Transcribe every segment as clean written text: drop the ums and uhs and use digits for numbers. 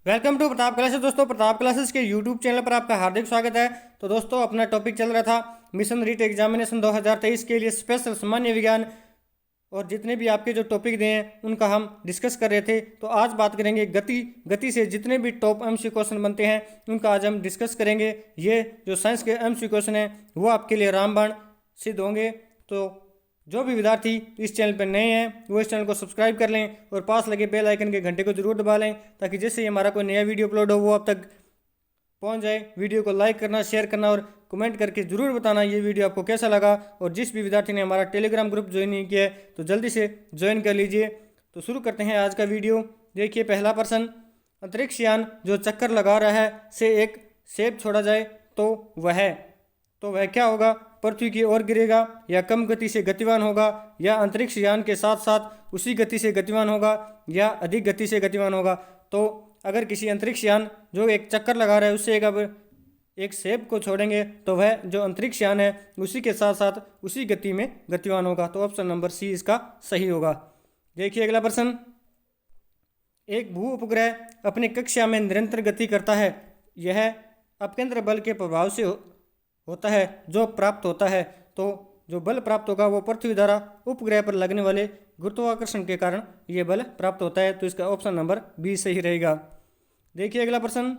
Welcome to Pratap classes. दोस्तों, Pratap classes के YouTube channel पर आपका हार्दिक स्वागत है। तो दोस्तों, अपना टॉपिक चल रहा था मिशन रीट एग्जामिनेशन 2023 के लिए स्पेशल सामान्य विज्ञान, और जितने भी आपके जो टॉपिक दिए हैं उनका हम डिस्कस कर रहे थे। तो आज बात करेंगे गति से जितने भी टॉप एमसीक्यू क्वेश्चन बनते हैं उनका आज हम डिस्कस करेंगे। ये जो साइंस के एमसीक्यू क्वेश्चन हैं वो आपके लिए रामबाण सिद्ध होंगे। तो जो भी विद्यार्थी इस चैनल पर नए हैं वो इस चैनल को सब्सक्राइब कर लें और पास लगे बेल आइकन के घंटे को जरूर दबा लें, ताकि जैसे ही हमारा कोई नया वीडियो अपलोड हो वो आप तक पहुंच जाए। वीडियो को लाइक करना, शेयर करना और कमेंट करके ज़रूर बताना ये वीडियो आपको कैसा लगा। और जिस भी विद्यार्थी ने हमारा टेलीग्राम ग्रुप ज्वाइन नहीं किया है तो जल्दी से ज्वाइन कर लीजिए। तो शुरू करते हैं आज का वीडियो। देखिए, पहला प्रश्न, अंतरिक्ष यान जो चक्कर लगा रहा है से एक सेब छोड़ा जाए तो वह क्या होगा? पृथ्वी की ओर गिरेगा, या कम गति से गतिवान होगा, या अंतरिक्ष यान के साथ साथ उसी गति से गतिवान होगा, या अधिक गति से गतिवान होगा। तो अगर किसी अंतरिक्ष यान जो एक चक्कर लगा रहा है उससे एक सेब को छोड़ेंगे तो वह जो अंतरिक्ष यान है उसी के साथ साथ उसी गति में गतिवान होगा। तो ऑप्शन नंबर सी इसका सही होगा। देखिए अगला प्रश्न, एक भू उपग्रह अपनी कक्षा में निरंतर गति करता है। यह अपकेंद्र बल के प्रभाव से होता है जो प्राप्त होता है। तो जो बल प्राप्त होगा वो पृथ्वी द्वारा उपग्रह पर लगने वाले गुरुत्वाकर्षण के कारण ये बल प्राप्त होता है। तो इसका ऑप्शन नंबर बी सही रहेगा। देखिए अगला प्रश्न,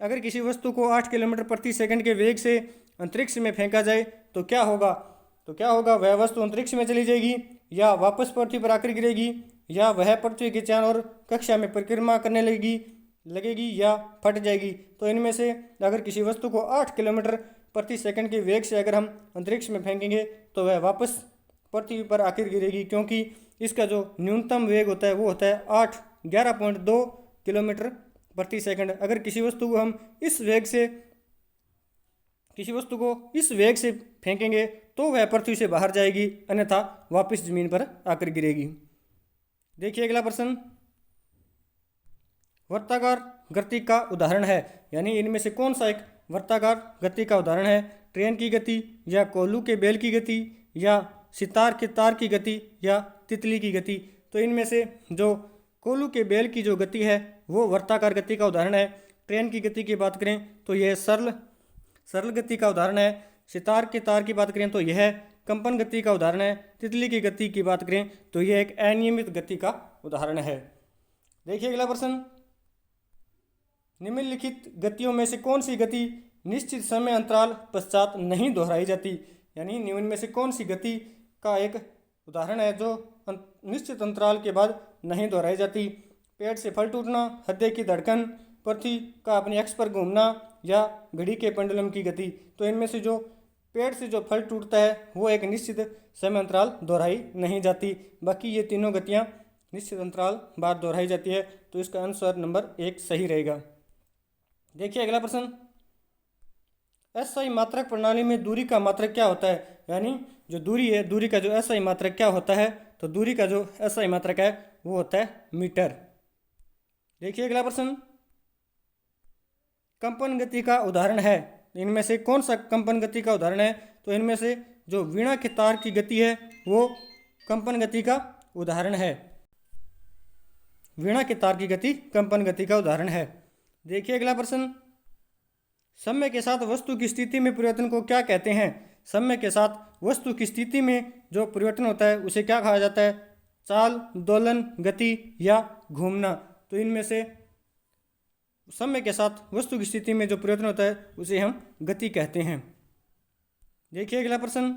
अगर किसी वस्तु को 8 किलोमीटर प्रति सेकंड के वेग से अंतरिक्ष में फेंका जाए तो क्या होगा? वह वस्तु अंतरिक्ष में चली जाएगी, या वापस पृथ्वी पर आकर गिरेगी, या वह पृथ्वी के चारों ओर कक्षा में परिक्रमा करने लगेगी, या फट जाएगी। तो इनमें से अगर किसी वस्तु को 8 किलोमीटर प्रति सेकंड के वेग से अगर हम अंतरिक्ष में फेंकेंगे तो वह वापस पृथ्वी पर आकर गिरेगी, क्योंकि इसका जो न्यूनतम वेग होता है वो होता है 11.2 किलोमीटर प्रति सेकंड। अगर किसी वस्तु को इस वेग से फेंकेंगे तो वह पृथ्वी से बाहर जाएगी, अन्यथा वापस जमीन पर आकर गिरेगी। देखिए अगला प्रश्न, वर्ताकार गति का उदाहरण है, यानी इनमें से कौन सा एक वर्ताकार गति का उदाहरण है? ट्रेन की गति, या कोल्लू के बेल की गति, या सितार के तार की गति, या तितली की गति। तो इनमें से जो कोल्लू के बेल की जो गति है वो वर्ताकार गति का उदाहरण है। ट्रेन की गति की बात करें तो यह सरल गति का उदाहरण है। सितार के तार की बात करें तो यह कंपन गति का उदाहरण है। तितली की गति की बात करें तो यह एक अनियमित गति का उदाहरण है। देखिए अगला प्रश्न, निम्नलिखित गतियों में से कौन सी गति निश्चित समय अंतराल पश्चात नहीं दोहराई जाती? यानी निम्न में से कौन सी गति का एक उदाहरण है जो निश्चित अंतराल के बाद नहीं दोहराई जाती? पेड़ से फल टूटना, हृदय की धड़कन, पृथ्वी का अपने अक्ष पर घूमना, या घड़ी के पेंडुलम की गति। तो इनमें से जो पेड़ से जो फल टूटता है वो एक निश्चित समय अंतराल दोहराई नहीं जाती। बाकी ये तीनों गतियाँ निश्चित अंतराल बाद दोहराई जाती है। तो इसका आंसर नंबर 1 सही रहेगा। देखिए अगला प्रश्न, एसआई मात्रक प्रणाली में दूरी का मात्रक क्या होता है? यानी जो दूरी है, दूरी का जो एसआई मात्रक क्या होता है? तो दूरी का जो एसआई मात्रक है वो होता है मीटर। देखिए अगला प्रश्न, कंपन गति का उदाहरण है। इनमें से कौन सा कंपन गति का उदाहरण है? तो इनमें से जो वीणा के तार की गति है वो कंपन गति का उदाहरण है। वीणा के तार की गति कंपन गति का उदाहरण है। देखिए अगला प्रश्न, समय के साथ वस्तु की स्थिति में परिवर्तन को क्या कहते हैं? समय के साथ वस्तु की स्थिति में जो परिवर्तन होता है उसे क्या कहा जाता है? चाल, दोलन, गति, या घूमना। तो इनमें से समय के साथ वस्तु की स्थिति में जो परिवर्तन होता है उसे हम गति कहते हैं। देखिए अगला प्रश्न,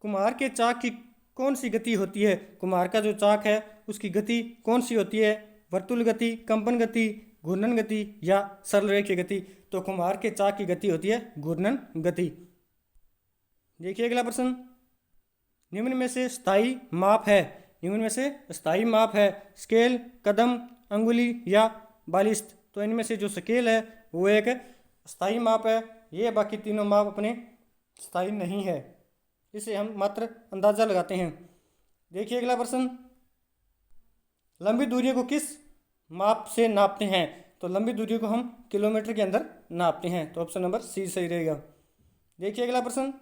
कुम्हार के चाक की कौन सी गति होती है? कुम्हार का जो चाक है उसकी गति कौन सी होती है? वर्तुल गति, कंपन गति, घूर्णन गति, या सरल रेखीय गति। तो कुम्हार के चाक की गति होती है घूर्णन गति। देखिए अगला प्रश्न, निम्न में से स्थायी माप है स्केल, कदम, अंगुली, या बालिस्त। तो इनमें से जो स्केल है वो एक स्थायी माप है। ये बाकी तीनों माप अपने स्थायी नहीं है, इसे हम मात्र अंदाजा लगाते हैं। देखिए अगला प्रश्न, लंबी दूरी को किस माप से नापते हैं? तो लंबी दूरी को हम किलोमीटर के अंदर नापते हैं। तो ऑप्शन नंबर सी सही रहेगा। देखिए अगला प्रश्न,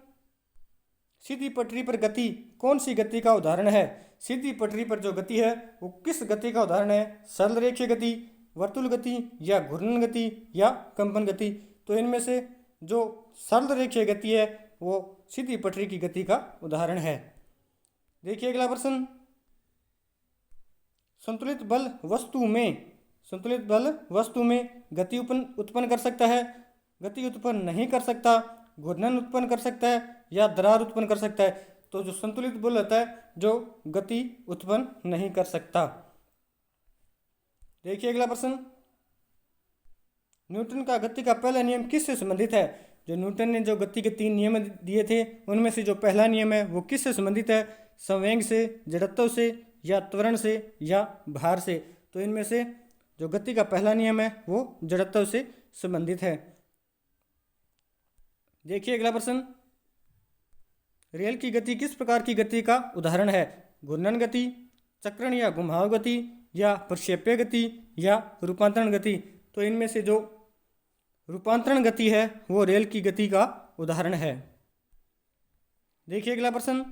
सीधी पटरी पर गति कौन सी गति का उदाहरण है? सीधी पटरी पर जो गति है वो किस गति का उदाहरण है? सरल रेखीय गति, वर्तुल गति या घूर्णन गति या कंपन गति। तो इनमें से जो सरल रेखीय गति है वो सीधी पटरी की गति का उदाहरण है। देखिए अगला प्रश्न, संतुलित बल वस्तु में गति उत्पन्न कर सकता है, गति उत्पन्न नहीं कर सकता, घूर्णन उत्पन्न कर सकता है या दरार उत्पन्न कर सकता है? तो जो संतुलित बल होता है जो गति उत्पन्न नहीं कर सकता। देखिए अगला प्रश्न, न्यूटन का गति का पहला नियम किससे संबंधित है? जो न्यूटन ने जो गति के 3 नियम दिए थे उनमें से जो पहला नियम है वो किससे संबंधित है? संवेग से, जड़त्व से या त्वरण से या भार से? तो इनमें से जो गति का पहला नियम है वो जड़त्व से संबंधित है। देखिए अगला प्रश्न, रेल की गति किस प्रकार की गति का उदाहरण है? घूर्णन गति, चक्रण या घुमाव गति या प्रक्षेप्य गति या रूपांतरण गति? तो इनमें से जो रूपांतरण गति है वो रेल की गति का उदाहरण है। देखिए अगला प्रश्न,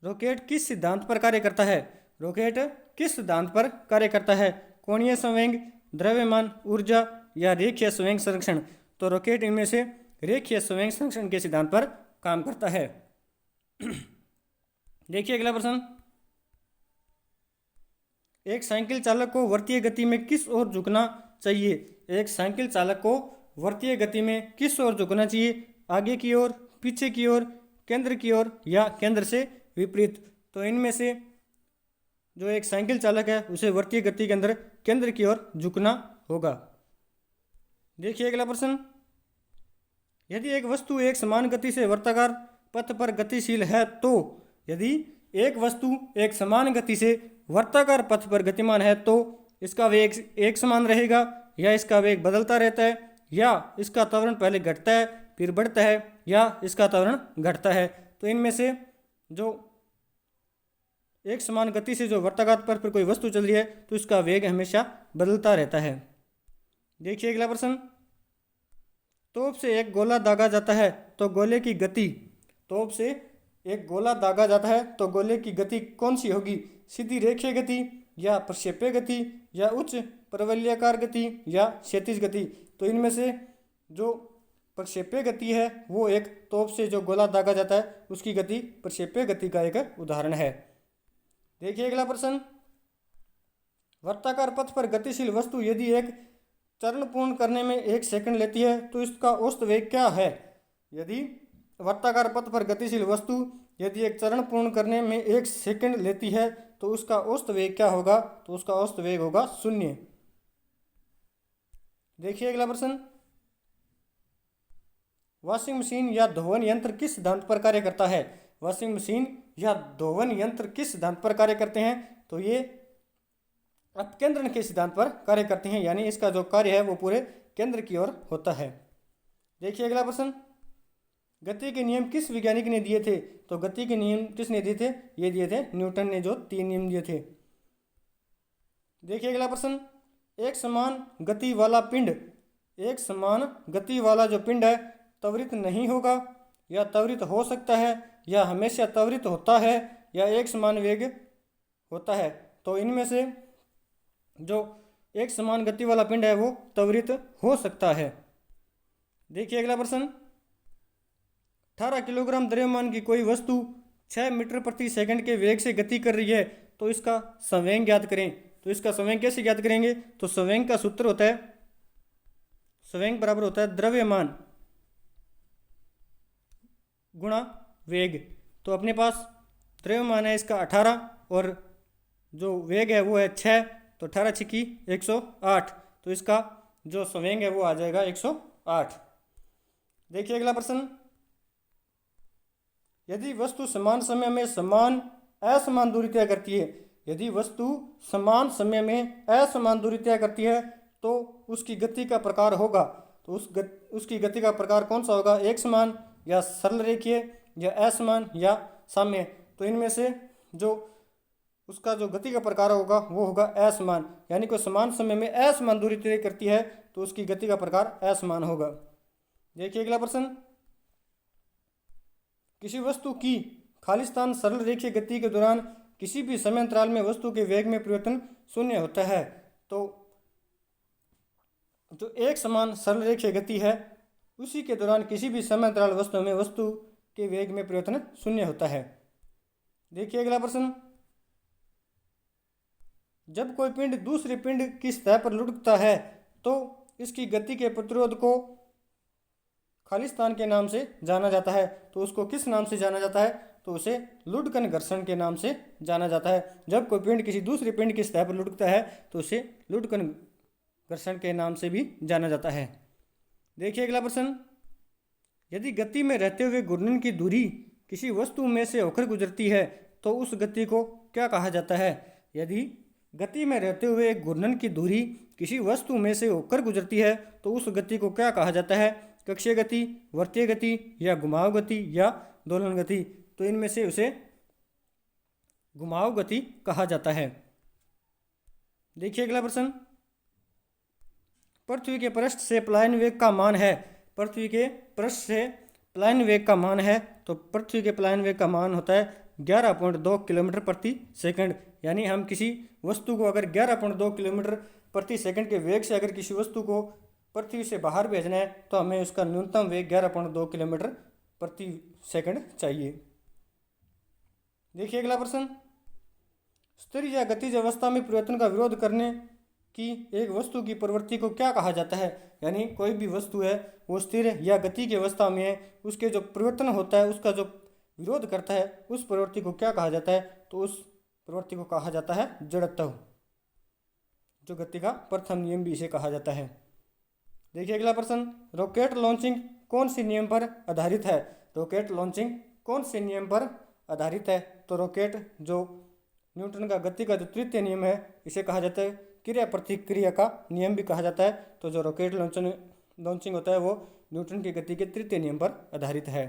रॉकेट किस सिद्धांत पर कार्य करता है? रॉकेट किस सिद्धांत पर कार्य करता है? कोणीय संवेग, द्रव्यमान ऊर्जा या रेखीय संवेग संरक्षण? तो रॉकेट इनमें से रेखीय संवेग संरक्षण के सिद्धांत पर काम करता है। देखिए अगला प्रश्न, एक साइकिल चालक को वृत्तीय गति में किस ओर झुकना चाहिए? एक साइकिल चालक को वृत्तीय गति में किस ओर झुकना चाहिए? आगे की ओर, पीछे की ओर, केंद्र की ओर या केंद्र से विपरीत? तो इनमें से जो एक साइकिल चालक है उसे वृत्तीय गति के अंदर केंद्र की ओर झुकना होगा। देखिए अगला प्रश्न, यदि एक वस्तु एक समान गति से वर्ताकार पथ पर गतिशील है तो? यदि एक वस्तु एक समान गति से वर्ताकार पथ पर गतिमान है तो इसका वेग एक समान रहेगा या इसका वेग बदलता रहता है या इसका त्वरण पहले घटता है फिर बढ़ता है या इसका त्वरण घटता है? तो इनमें से जो एक समान गति से जो वर्ताकार पथ पर कोई वस्तु चल रही है तो इसका वेग हमेशा बदलता रहता है। देखिए अगला प्रश्न, तोप से एक गोला दागा जाता है तो गोले की गति, तोप से एक गोला दागा जाता है तो गोले की गति कौन सी होगी? सीधी रेखीय गति या प्रक्षेप्य गति या उच्च परवलयाकार गति या क्षैतिज गति? तो इनमें से जो प्रक्षेप्य गति है वो एक तोप से जो गोला दागा जाता है उसकी गति प्रक्षेप्य गति का एक उदाहरण है। देखिए अगला प्रश्न, वर्ताकार पथ पर गतिशील वस्तु यदि एक चरण पूर्ण करने में 1 सेकंड लेती है तो इसका औसत वेग क्या है? यदि वर्ताकार पथ पर गतिशील वस्तु यदि एक चरण पूर्ण करने में 1 सेकंड लेती है तो उसका औसत वेग क्या होगा? तो उसका औसत वेग होगा 0। देखिए अगला प्रश्न, वॉशिंग मशीन या धोवन यंत्र किस सिद्धांत पर कार्य करता है? वॉशिंग मशीन या धोवन यंत्र किस सिद्धांत पर कार्य करते हैं? तो ये अपकेंद्रण के सिद्धांत पर कार्य करते हैं, यानी इसका जो कार्य है वो पूरे केंद्र की ओर होता है। देखिए अगला प्रश्न, गति के नियम किस वैज्ञानिक ने दिए थे? तो गति के नियम किसने दिए थे? ये दिए थे न्यूटन ने, जो 3 नियम दिए थे। देखिए अगला प्रश्न, एक समान गति वाला पिंड, एक समान गति वाला जो पिंड है त्वरित नहीं होगा या त्वरित हो सकता है या हमेशा त्वरित होता है या एक समान वेग होता है? तो इनमें से जो एक समान गति वाला पिंड है वो त्वरित हो सकता है। देखिए अगला प्रश्न, 18 किलोग्राम द्रव्यमान की कोई वस्तु 6 मीटर प्रति सेकंड के वेग से गति कर रही है तो इसका संवेग ज्ञात करें। तो इसका संवेग कैसे ज्ञात करेंगे? तो संवेग का सूत्र होता है, संवेग बराबर होता है द्रव्यमान गुणा वेग। तो अपने पास द्रव्यमान है इसका 18 और जो वेग है वो है 6, तो 18 छिकी 108, तो इसका जो संवेग है वो आ जाएगा 108। देखिए अगला प्रश्न, यदि वस्तु समान समय में समान असमान दूरी तय करती है, यदि वस्तु समान समय में असमान दूरी तय करती है तो उसकी गति का प्रकार होगा, तो उसकी गति का प्रकार कौन सा होगा? एक समान या सरल रेखीय या असमान या साम्य? तो इनमें से जो उसका जो गति का प्रकार होगा वो होगा असमान, यानी कोई समान समय में असमान दूरी तय करती है तो उसकी गति का प्रकार असमान होगा। देखिए अगला प्रश्न, किसी वस्तु की खाली स्थान सरल रेखीय गति के दौरान किसी भी समय अंतराल में वस्तु के वेग में परिवर्तन शून्य होता है। तो जो एक समान सरल रेखीय गति है उसी के दौरान किसी भी समय अंतराल वस्तु में वस्तु के वेग में परिवर्तन शून्य होता है। देखिए अगला प्रश्न, जब कोई पिंड दूसरे पिंड की सतह पर लुढ़कता है तो इसकी गति के प्रतिरोध को खालिस्तान के नाम से जाना जाता है। तो उसको किस नाम से जाना जाता है? तो उसे लुढ़कन घर्षण के नाम से जाना जाता है। जब कोई पिंड किसी दूसरे पिंड की सतह पर लुढ़कता है तो उसे लुढ़कन घर्षण के नाम से भी जाना जाता है। देखिए अगला प्रश्न, यदि गति में रहते हुए घूर्णन की दूरी किसी वस्तु में से होकर गुजरती है तो उस गति को क्या कहा जाता है? यदि गति में रहते हुए एक घूर्णन की दूरी किसी वस्तु में से होकर गुजरती है तो उस गति को क्या कहा जाता है? कक्षीय गति, वर्तीय गति या घुमाव गति या दोलन गति। तो इनमें से उसे घुमाव गति कहा जाता है। देखिए अगला प्रश्न, पृथ्वी के पृष्ठ से पलायन वेग का मान है। पृथ्वी के पृष्ठ से पलायन वेग का मान है तो पृथ्वी के पलायन वेग का मान होता है 11.2 किलोमीटर प्रति सेकंड। यानी हम किसी वस्तु को अगर 11.2 किलोमीटर प्रति सेकंड के वेग से अगर किसी वस्तु को पृथ्वी से बाहर भेजना है तो हमें उसका न्यूनतम वेग 11.2 किलोमीटर प्रति सेकंड चाहिए। देखिए अगला प्रश्न, स्थिर या गतिज अवस्था में परिवर्तन का विरोध करने की एक वस्तु की प्रवृत्ति को क्या कहा जाता है? यानी कोई भी वस्तु है वो स्थिर या गति की अवस्था में है, उसके जो परिवर्तन होता है उसका जो विरोध करता है उस प्रवृत्ति को क्या कहा जाता है? तो उस प्रवृत्ति को कहा जाता है जड़त्व। जो गति का प्रथम नियम भी इसे कहा जाता है। देखिए अगला प्रश्न, रॉकेट लॉन्चिंग कौन से नियम पर आधारित है? रॉकेट लॉन्चिंग कौन से नियम पर आधारित है? तो रॉकेट जो न्यूटन का गति का जो तृतीय नियम है इसे कहा जाता है क्रिया प्रतिक्रिया का नियम भी कहा जाता है। तो जो रॉकेट लॉन्चिंग होता है वो न्यूटन की गति के तृतीय नियम पर आधारित है।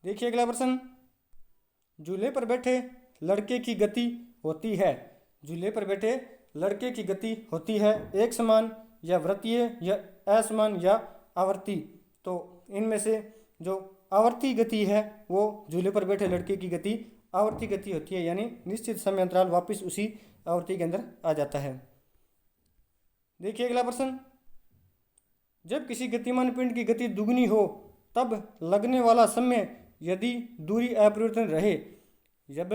देखिए अगला प्रश्न, झूले पर बैठे लड़के की गति होती है। झूले पर बैठे लड़के की गति होती है एक समान या वृत्तीय या असमान या आवर्ती। तो इनमें से जो आवर्ती गति है वो झूले पर बैठे लड़के की गति आवर्ती गति होती है, यानी निश्चित समय अंतराल वापस उसी आवर्ती के अंदर आ जाता है। देखिए अगला प्रश्न, जब किसी गतिमान पिंड की गति दुगनी हो तब लगने वाला समय यदि दूरी अपरिवर्तित रहे। जब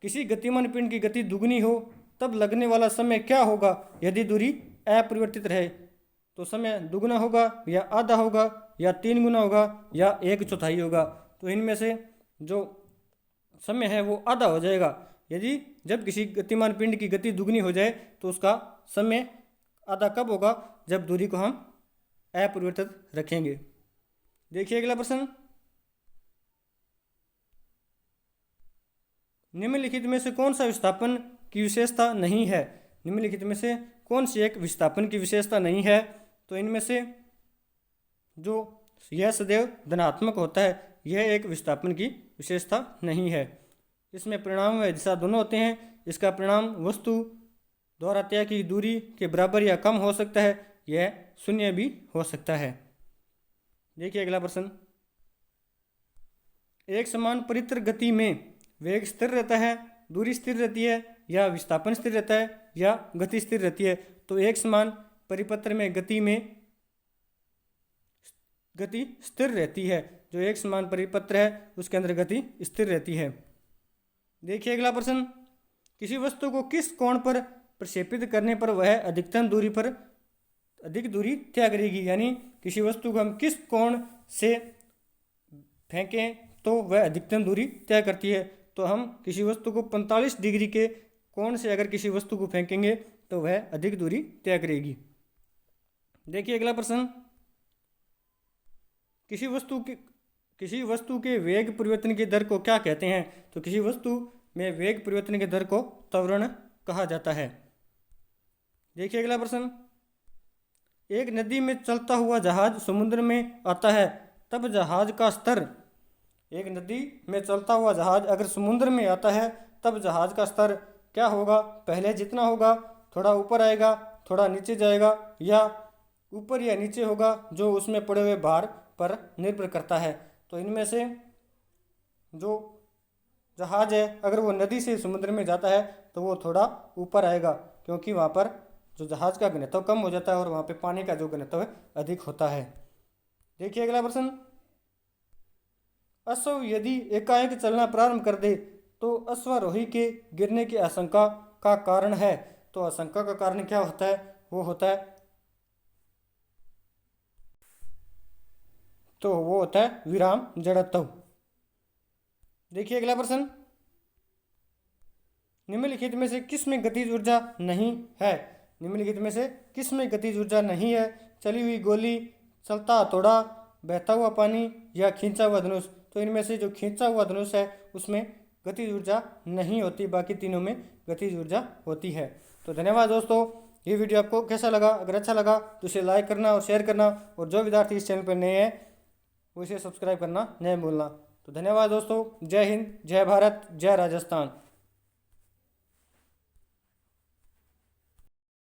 किसी गतिमान पिंड की गति दुगनी हो तब लगने वाला समय क्या होगा यदि दूरी अपरिवर्तित रहे? तो समय दुगना होगा या आधा होगा या 3 गुना होगा या 1/4 होगा। तो इनमें से जो समय है वो आधा हो जाएगा। यदि जब किसी गतिमान पिंड की गति दुगनी हो जाए तो उसका समय आधा कब होगा? जब दूरी को हम अपरिवर्तित रखेंगे। देखिए अगला प्रश्न, निम्नलिखित में से कौन सा विस्थापन की विशेषता नहीं है? निम्नलिखित में से कौन सी एक विस्थापन की विशेषता नहीं है? तो इनमें से जो यह सदैव धनात्मक होता है यह एक विस्थापन की विशेषता नहीं है। इसमें परिणाम व दिशा दोनों होते हैं। इसका परिणाम वस्तु द्वारा तय की दूरी के बराबर या कम हो सकता है, यह शून्य भी हो सकता है। देखिए अगला प्रश्न, एक समान परित्र गति में वेग स्थिर रहता है, दूरी स्थिर रहती है या विस्थापन स्थिर रहता है या गति स्थिर रहती है? तो एक समान परिपत्र में गति स्थिर रहती है। जो एक समान परिपत्र है उसके अंदर गति स्थिर रहती है। देखिए अगला प्रश्न, किसी वस्तु को किस कोण पर प्रक्षेपित करने पर वह अधिकतम दूरी पर अधिक दूरी तय करेगी? यानी किसी वस्तु को हम किस कोण से फेंकें तो वह अधिकतम दूरी तय करती है? तो हम किसी वस्तु को 45 डिग्री के कोण से अगर किसी वस्तु को फेंकेंगे तो वह अधिक दूरी तय करेगी। देखिए अगला प्रश्न, किसी वस्तु के वेग परिवर्तन की दर को क्या कहते हैं? तो किसी वस्तु में वेग परिवर्तन की दर को त्वरण कहा जाता है। देखिए अगला प्रश्न, एक नदी में चलता हुआ जहाज समुद्र में आता है तब जहाज का स्तर। एक नदी में चलता हुआ जहाज अगर समुद्र में आता है तब जहाज का स्तर क्या होगा? पहले जितना होगा थोड़ा ऊपर आएगा, थोड़ा नीचे जाएगा या ऊपर या नीचे होगा, जो उसमें पड़े हुए भार पर निर्भर करता है। तो इनमें से जो जहाज है अगर वो नदी से समुद्र में जाता है तो वो थोड़ा ऊपर आएगा, क्योंकि वहाँ पर जो जहाज का घनत्व कम हो जाता है और वहाँ पे पानी का जो घनत्व है अधिक होता है। देखिए अगला प्रश्न, अश्व यदि एकाएक चलना प्रारंभ कर दे तो अश्वारोही के गिरने की आशंका का कारण है। तो आशंका का कारण क्या होता है, वो होता है विराम जड़त्व। देखिए अगला प्रश्न, निम्नलिखित में से किसमें गतिज ऊर्जा नहीं है। निम्नलिखित में से किसमें गतिज ऊर्जा नहीं है, चली हुई गोली, चलता हथौड़ा, बहता हुआ पानी या खींचा हुआ धनुष। तो इनमें से जो खींचा हुआ धनुष है उसमें गतिज ऊर्जा नहीं होती, बाकी तीनों में गतिज ऊर्जा होती है। तो धन्यवाद दोस्तों, ये वीडियो आपको कैसा लगा? अगर अच्छा लगा तो इसे लाइक करना और शेयर करना, और जो विद्यार्थी इस चैनल पर नए हैं वो इसे सब्सक्राइब करना नहीं भूलना। तो धन्यवाद दोस्तों, जय हिंद, जय भारत, जय राजस्थान।